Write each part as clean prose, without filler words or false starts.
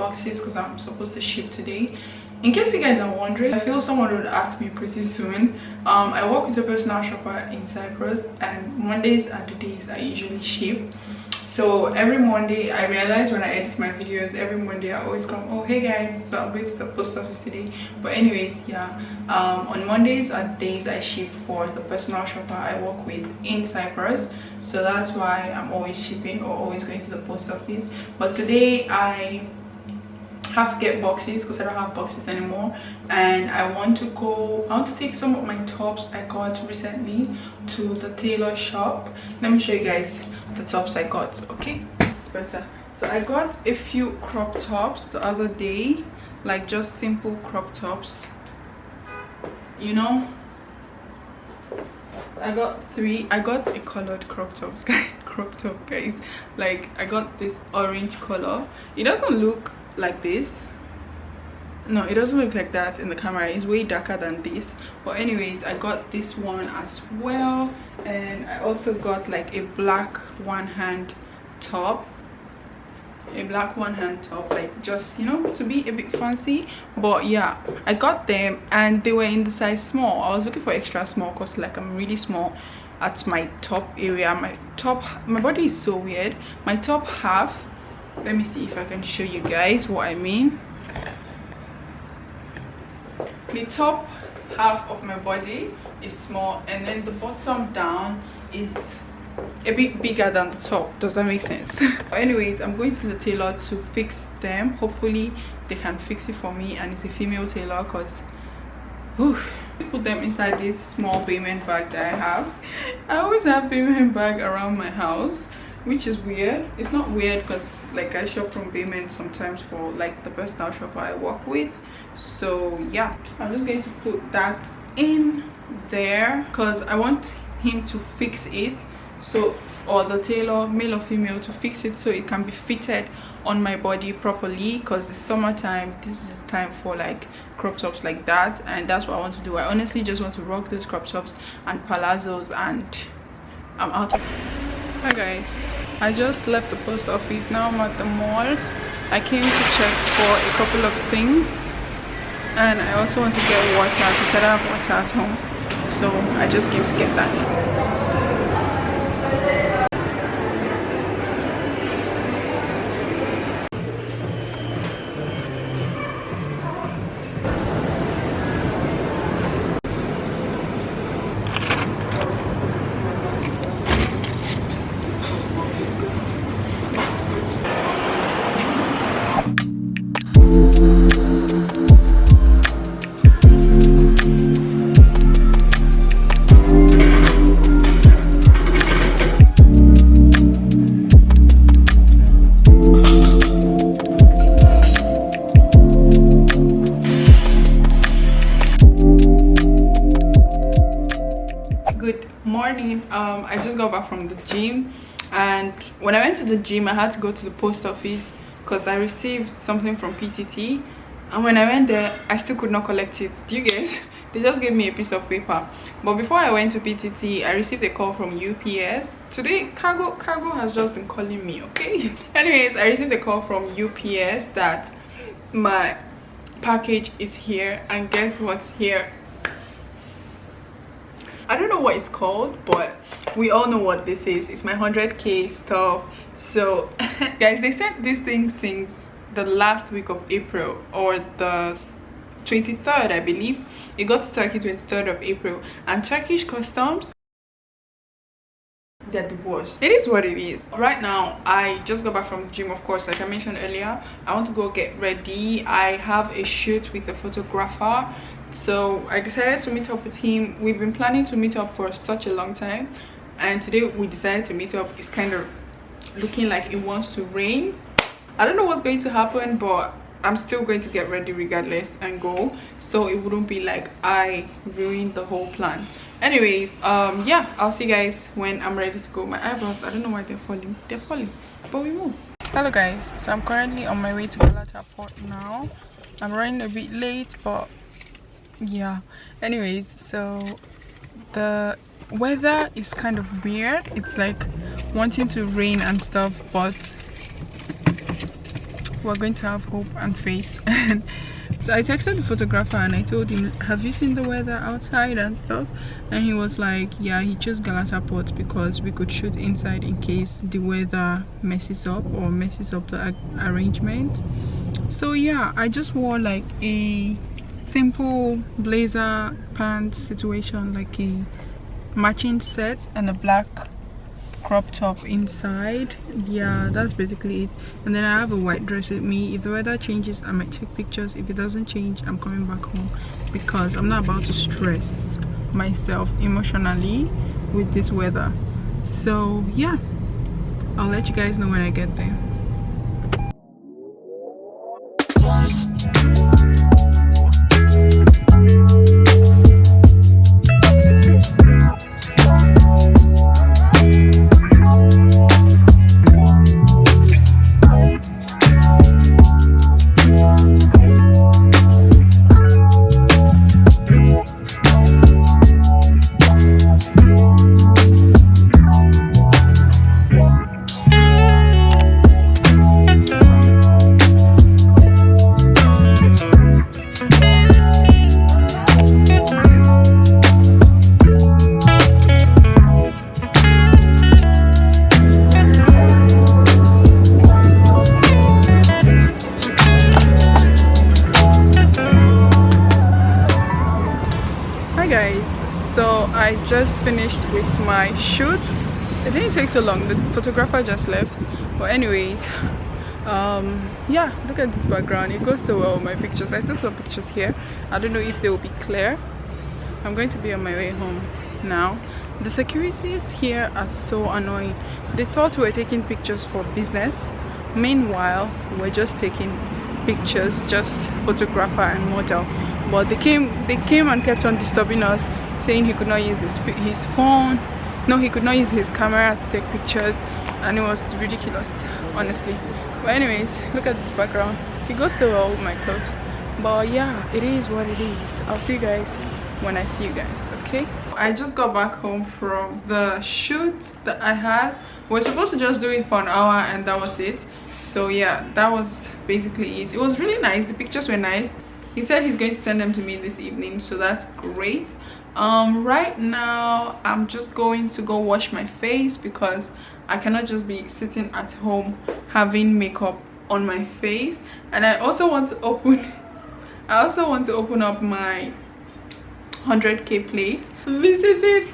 boxes because I'm supposed to ship today. In case you guys are wondering, I feel someone would ask me pretty soon. I work with a personal shopper in Cyprus, and Mondays are the days I usually ship. So every Monday, I realize when I edit my videos, every Monday I always come, oh hey guys, so I'm going to the post office today. But anyways, yeah, on Mondays are days I ship for the personal shopper I work with in Cyprus. So that's why I'm always shipping or always going to the post office. But today I have to get boxes because I don't have boxes anymore, and I want to take some of my tops I got recently to the tailor shop. Let me show you guys the tops I got. Okay, it's better. So I got a few crop tops the other day, like just simple crop tops, you know. I got a colored crop tops, guys. Like I got this orange color. It doesn't look like this. No, it doesn't look like that in the camera. It's way darker than this. But anyways, I got this one as well, and I also got like a black one-hand top, like just, you know, to be a bit fancy. But yeah, I got them and they were in the size small. I was looking for extra small because like I'm really small at my top area. My body is so weird. My top half, let me see if I can show you guys what I mean. The top half of my body is small, and then the bottom down is a bit bigger than the top. Does that make sense? Anyways, I'm going to the tailor to fix them. Hopefully they can fix it for me, and it's a female tailor because put them inside this small payment bag that I have. I always have payment bag around my house, which is weird. It's not weird because like I shop from payment sometimes for like the personal shopper I work with. So yeah, I'm just going to put that in there because I want him to fix it, so, or the tailor, male or female, to fix it so it can be fitted on my body properly, because it's summertime. This is time for like crop tops like that, and that's what I want to do. I honestly just want to rock those crop tops and palazzos, and I'm out of. Hi guys, I just left the post office. Now I'm at the mall. I came to check for a couple of things, and I also want to get water because I don't have water at home, so I just came to get that. I just got back from the gym, and when I went to the gym I had to go to the post office because I received something from PTT, and when I went there I still could not collect it. Do you guys? They just gave me a piece of paper. But before I went to PTT, I received a call from UPS. Today cargo has just been calling me, okay? Anyways, I received a call from UPS that my package is here, and guess what's here? I don't know what it's called, but we all know what this is. It's my 100k stuff. So guys, they sent this thing since the last week of April, or the 23rd, I believe. It got to Turkey 23rd of April, and Turkish customs, they're the worst. It is what it is. Right now I just got back from the gym, of course, like I mentioned earlier. I want to go get ready. I have a shoot with a photographer, so I decided to meet up with him. We've been planning to meet up for such a long time, and today we decided to meet up. It's kind of looking like it wants to rain. I don't know what's going to happen, but I'm still going to get ready regardless and go, so it wouldn't be like I ruined the whole plan. Anyways, yeah, I'll see you guys when I'm ready to go. My eyebrows, I don't know why they're falling, but we move. Hello guys, so I'm currently on my way to Galata Port now. I'm running a bit late, but yeah. Anyways, so the weather is kind of weird. It's like wanting to rain and stuff, but we're going to have hope and faith. And so I texted the photographer and I told him, have you seen the weather outside and stuff? And he was like, yeah, he chose Galata Port because we could shoot inside in case the weather messes up or messes up the arrangement. So yeah, I just wore like a simple blazer pants situation, like a matching set and a black crop top inside. Yeah, that's basically it. And then I have a white dress with me. If the weather changes, I might take pictures. If it doesn't change, I'm coming back home because I'm not about to stress myself emotionally with this weather. So yeah, I'll let you guys know when I get there. I just finished with my shoot. It didn't take so long, the photographer just left. But anyways, yeah, look at this background. It goes so well with my pictures. I took some pictures here. I don't know if they will be clear. I'm going to be on my way home now. The securities here are so annoying. They thought we were taking pictures for business. Meanwhile, we're just taking pictures, just photographer and model. But they came and kept on disturbing us, saying he could not use his phone. No, he could not use his camera to take pictures, and it was ridiculous, honestly. But anyways, look at this background. It goes so well with my clothes. But yeah, it is what it is. I'll see you guys when I see you guys, okay? I just got back home from the shoot that I had. We were supposed to just do it for an hour and that was it. So yeah, that was basically it. It was really nice. The pictures were nice. He said he's going to send them to me this evening, so that's great. Right now I'm just going to go wash my face because I cannot just be sitting at home having makeup on my face. And I also want to open up my 100k plate. This is it.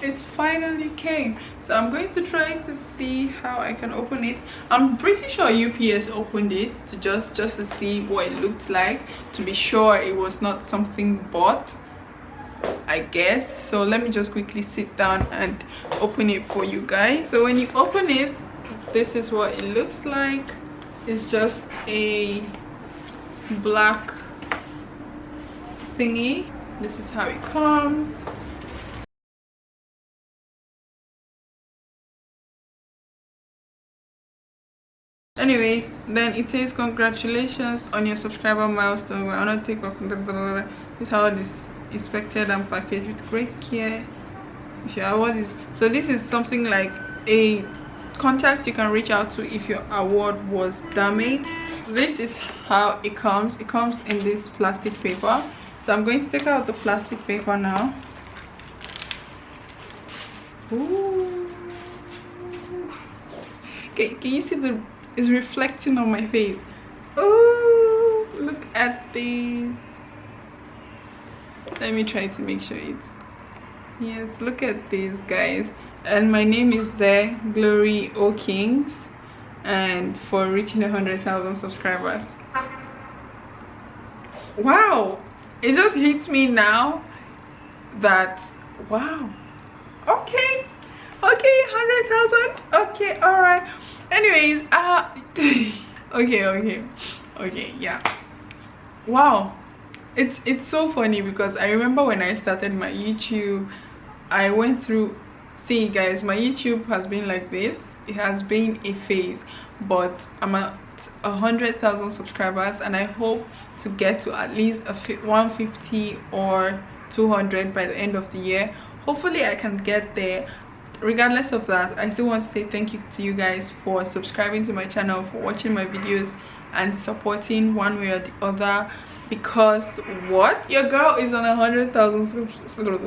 It finally came. So I'm going to try to see how I can open it. I'm pretty sure UPS opened it to just to see what it looked like, to be sure it was not something bought, I guess. So let me just quickly sit down and open it for you guys. So when you open it, this is what it looks like. It's just a black thingy. This is how it comes. Anyways, then it says congratulations on your subscriber milestone. We're honored to take up. This is how this inspected and packaged with great care. If your award is, so this is something like a contact you can reach out to if your award was damaged. This is how it comes. It comes in this plastic paper. So I'm going to take out the plastic paper now. Ooh. Okay, can you see it's reflecting on my face? Oh, look at this. Let me try to make sure it's, yes, look at this, guys. And my name is there, Glory O Kings, and for reaching 100,000 subscribers. Wow, it just hits me now that, wow, okay, 100,000, okay, all right. Anyways, okay, yeah, wow. It's so funny because I remember when I started my YouTube, I went through, see guys, my YouTube has been like this. It has been a phase, but I'm at 100,000 subscribers and I hope to get to at least 150 or 200 by the end of the year. Hopefully I can get there regardless of that, I still want to say thank you to you guys for subscribing to my channel, for watching my videos and supporting one way or the other. Because what, your girl is on 100,000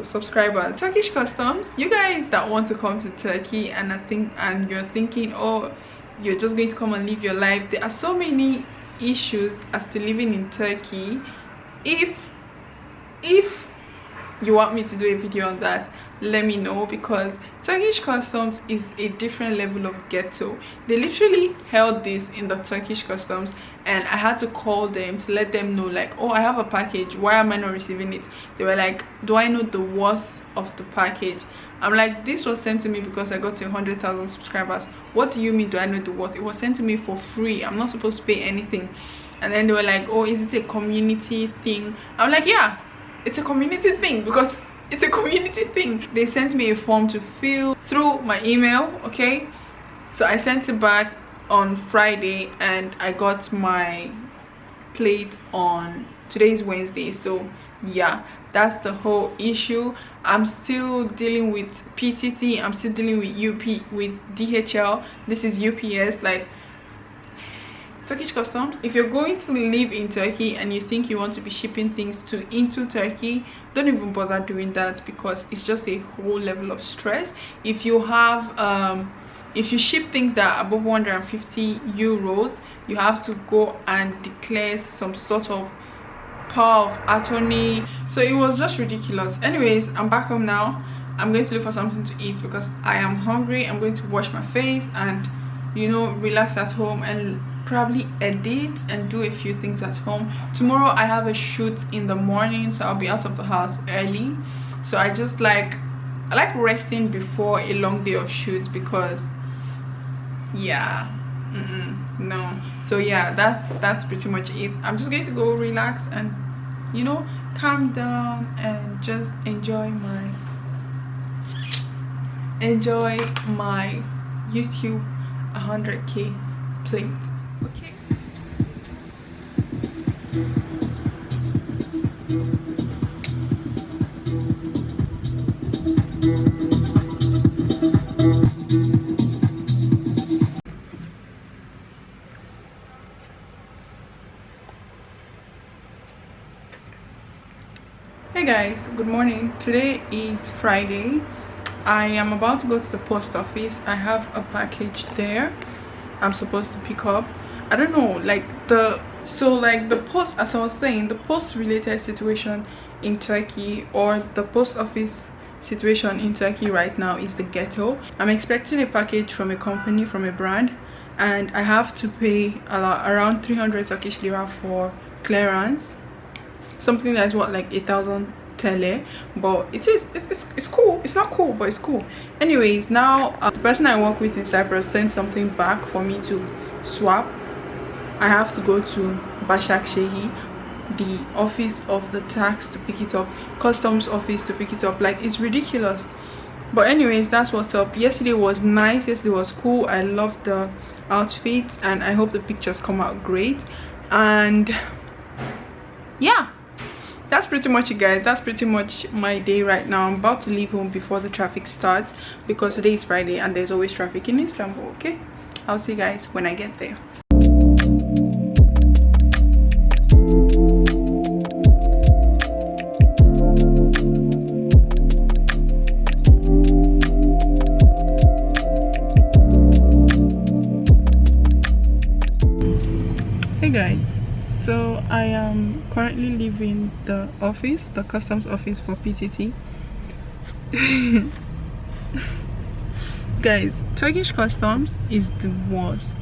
subscribers. Turkish customs, you guys that want to come to Turkey and you're thinking, oh, you're just going to come and live your life, there are so many issues as to living in Turkey. If you want me to do a video on that, let me know, because Turkish customs is a different level of ghetto. They literally held this in the Turkish customs, and I had to call them to let them know, like, oh, I have a package, why am I not receiving it? They were like, do I know the worth of the package? I'm like, this was sent to me because I got to 100,000 subscribers. What do you mean, do I know the worth? It was sent to me for free. I'm not supposed to pay anything. And then they were like, oh, is it a community thing? I'm like, yeah, it's a community thing, because it's a community thing. They sent me a form to fill through my email, okay? So I sent it back on Friday, and I got my plate on today's Wednesday. So yeah, that's the whole issue. I'm still dealing with PTT, I'm still dealing with with DHL. This is UPS. Like, Turkish customs, if you're going to live in Turkey and you think you want to be shipping things into Turkey, don't even bother doing that, because it's just a whole level of stress. If you have if you ship things that are above 150 euros, you have to go and declare some sort of power of attorney. So it was just ridiculous. Anyways, I'm back home now. I'm going to look for something to eat because I am hungry. I'm going to wash my face and, you know, relax at home and probably edit and do a few things at home. Tomorrow I have a shoot in the morning, so I'll be out of the house early. So I like resting before a long day of shoots, because yeah, no. So yeah, that's pretty much it. I'm just going to go relax and, you know, calm down and just enjoy my YouTube 100K plate. Okay. Hey guys, good morning. Today is Friday. I am about to go to the post office. I have a package there I'm supposed to pick up. I don't know, like the post, as I was saying, the post related situation in Turkey, or the post office situation in Turkey right now, is the ghetto. I'm expecting a package from a company, from a brand, and I have to pay around 300 Turkish lira for clearance, something that's what, like 1,000 TL. But it's cool. It's not cool, but it's cool. Anyways, now the person I work with in Cyprus sent something back for me to swap. I have to go to Bashak Shehi, the office of the tax, to pick it up, customs office to pick it up. Like, it's ridiculous. But anyways, that's what's up. Yesterday was nice. Yesterday was cool. I loved the outfits, and I hope the pictures come out great. And yeah, that's pretty much it, guys. That's pretty much my day right now. I'm about to leave home before the traffic starts, because today is Friday and there's always traffic in Istanbul. Okay, I'll see you guys when I get there. Hey guys, so I am currently leaving the office, the customs office for PTT. Guys, Turkish customs is the worst.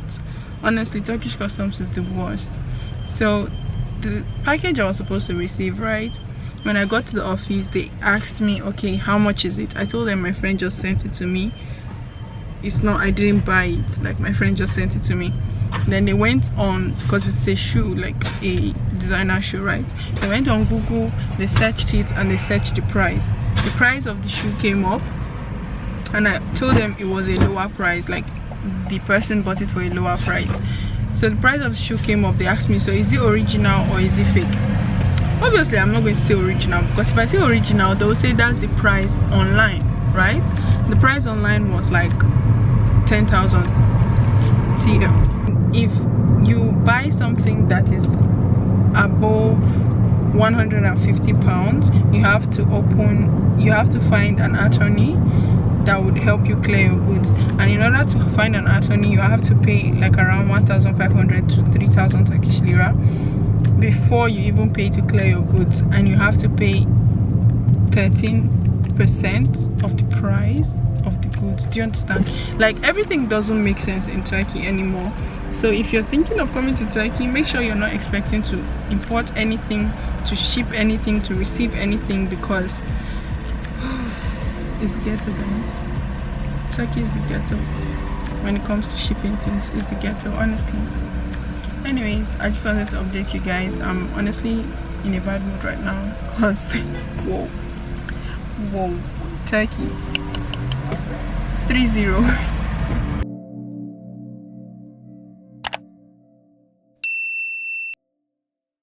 Honestly, Turkish customs is the worst. So the package I was supposed to receive, right, when I got to the office, they asked me, okay, how much is it? I told them my friend just sent it to me. It's not, I didn't buy it, like my friend just sent it to me. Then they went on, because it's a shoe, like a designer shoe, right? They went on Google, they searched it, and they searched the price. The price of the shoe came up, and I told them it was a lower price, like the person bought it for a lower price. So the price of the shoe came up. They asked me, so is it original or is it fake? Obviously I'm not going to say original, because if I say original, they will say that's the price online. right? The price online was like 10,000 TL. If you buy something that is above 150 pounds, you have to find an attorney that would help you clear your goods, and in order to find an attorney you have to pay like around 1,500 to 3,000 Turkish lira before you even pay to clear your goods, and you have to pay 13% of the price of the goods. Do you understand? Like, everything doesn't make sense in Turkey anymore. So if you're thinking of coming to Turkey, make sure you're not expecting to import anything, to ship anything, to receive anything, because it's the ghetto, guys. Turkey is the ghetto when it comes to shipping things. It's the ghetto, honestly. Anyways, I just wanted to update you guys. I'm honestly in a bad mood right now because whoa, Turkey 3-0.